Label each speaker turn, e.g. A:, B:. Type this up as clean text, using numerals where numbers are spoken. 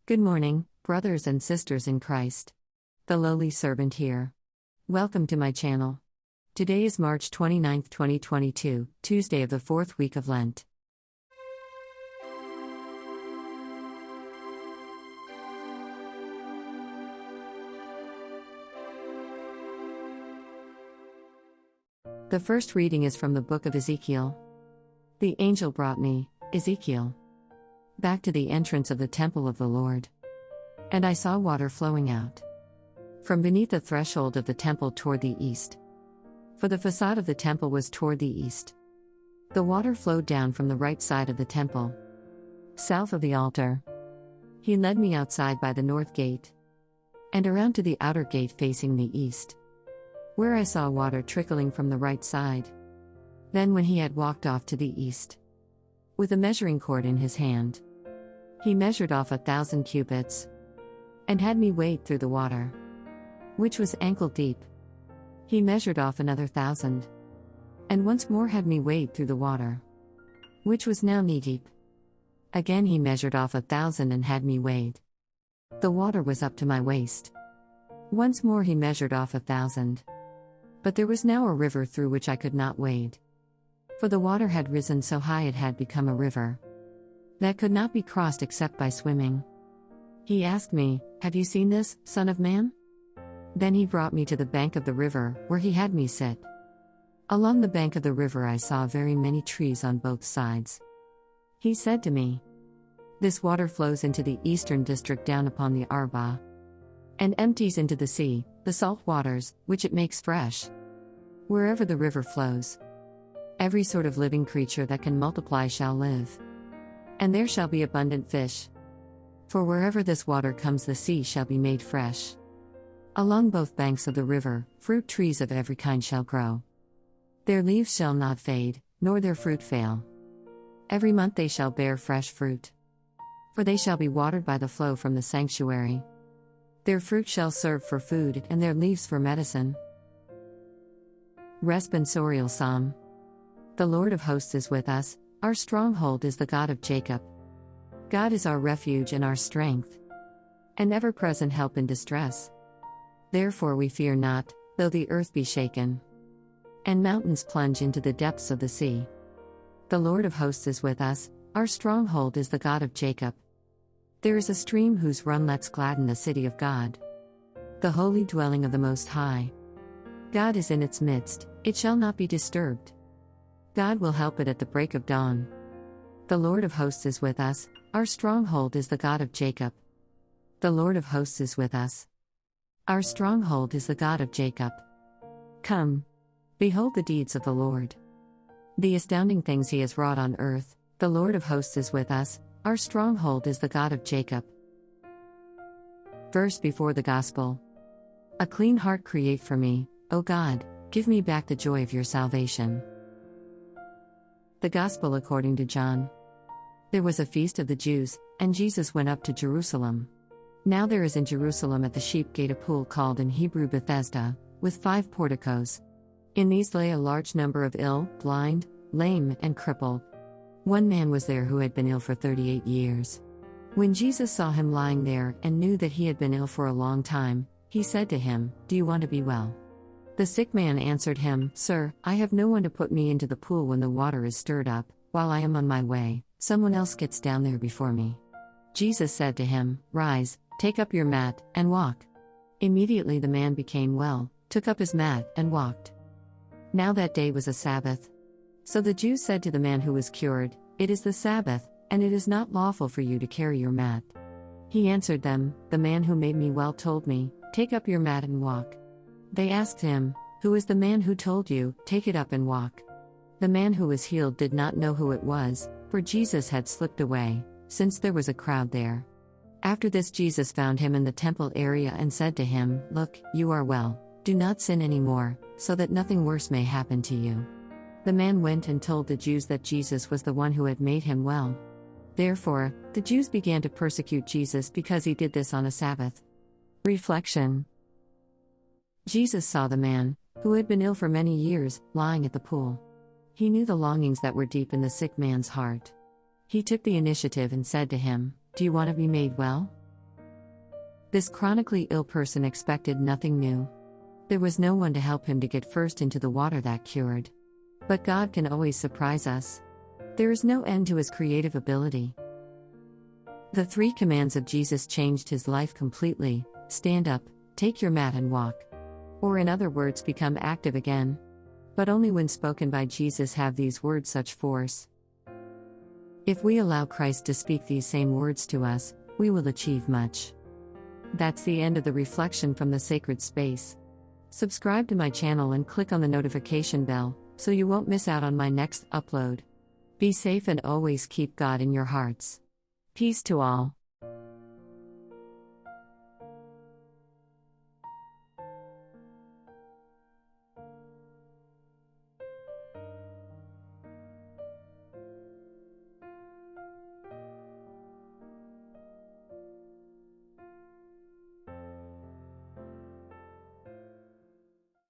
A: Good morning, brothers and sisters in Christ. The lowly servant here. Welcome to my channel. Today is March 29, 2022, Tuesday of the fourth week of Lent. The first reading is from the book of Ezekiel. The angel brought me, Ezekiel, back to the entrance of the temple of the Lord. And I saw water flowing out from beneath the threshold of the temple toward the east. For the facade of the temple was toward the east. The water flowed down from the right side of the temple, south of the altar. He led me outside by the north gate, and around to the outer gate facing the east, where I saw water trickling from the right side. Then when he had walked off to the east, with a measuring cord in his hand, he measured off 1,000 cubits, and had me wade through the water, which was ankle deep. He measured off another 1,000, and once more had me wade through the water, which was now knee deep. Again he measured off 1,000 and had me wade. The water was up to my waist. Once more he measured off 1,000. But there was now a river through which I could not wade, for the water had risen so high it had become a river that could not be crossed except by swimming. He asked me, "Have you seen this, Son of Man?" Then he brought me to the bank of the river, where he had me sit. Along the bank of the river I saw very many trees on both sides. He said to me, "This water flows into the eastern district down upon the Arba, and empties into the sea, the salt waters, which it makes fresh. Wherever the river flows, every sort of living creature that can multiply shall live. And there shall be abundant fish. For wherever this water comes, the sea shall be made fresh. Along both banks of the river, fruit trees of every kind shall grow. Their leaves shall not fade, nor their fruit fail. Every month they shall bear fresh fruit. For they shall be watered by the flow from the sanctuary. Their fruit shall serve for food, and their leaves for medicine." Responsorial Psalm. The Lord of hosts is with us, our stronghold is the God of Jacob. God is our refuge and our strength, an ever-present help in distress. Therefore we fear not, though the earth be shaken, and mountains plunge into the depths of the sea. The Lord of hosts is with us, our stronghold is the God of Jacob. There is a stream whose run lets gladden the city of God, the holy dwelling of the Most High. God is in its midst, it shall not be disturbed. God will help it at the break of dawn. The Lord of hosts is with us, our stronghold is the God of Jacob. The Lord of hosts is with us. Our stronghold is the God of Jacob. Come, behold the deeds of the Lord, the astounding things he has wrought on earth. The Lord of hosts is with us, our stronghold is the God of Jacob. Verse before the Gospel. A clean heart create for me, O God, give me back the joy of your salvation. The Gospel according to John. There was a feast of the Jews, and Jesus went up to Jerusalem. Now there is in Jerusalem at the sheep gate a pool called in Hebrew Bethesda, with 5 porticos. In these lay a large number of ill, blind, lame, and crippled. One man was there who had been ill for 38 years. When Jesus saw him lying there and knew that he had been ill for a long time, he said to him, "Do you want to be well?" The sick man answered him, "Sir, I have no one to put me into the pool when the water is stirred up. While I am on my way, someone else gets down there before me." Jesus said to him, "Rise, take up your mat, and walk." Immediately the man became well, took up his mat, and walked. Now that day was a Sabbath. So the Jews said to the man who was cured, "It is the Sabbath, and it is not lawful for you to carry your mat." He answered them, "The man who made me well told me, 'Take up your mat and walk.'" They asked him, "Who is the man who told you, 'Take it up and walk'?" The man who was healed did not know who it was, for Jesus had slipped away, since there was a crowd there. After this Jesus found him in the temple area and said to him, "Look, you are well, do not sin anymore, so that nothing worse may happen to you." The man went and told the Jews that Jesus was the one who had made him well. Therefore, the Jews began to persecute Jesus because he did this on a Sabbath. Reflection. Jesus saw the man, who had been ill for many years, lying at the pool. He knew the longings that were deep in the sick man's heart. He took the initiative and said to him, "Do you want to be made well?" This chronically ill person expected nothing new. There was no one to help him to get first into the water that cured. But God can always surprise us. There is no end to his creative ability. The 3 commands of Jesus changed his life completely: stand up, take your mat and walk. Or in other words, become active again. But only when spoken by Jesus have these words such force. If we allow Christ to speak these same words to us, we will achieve much. That's the end of the reflection from the sacred space. Subscribe to my channel and click on the notification bell, so you won't miss out on my next upload. Be safe and always keep God in your hearts. Peace to all.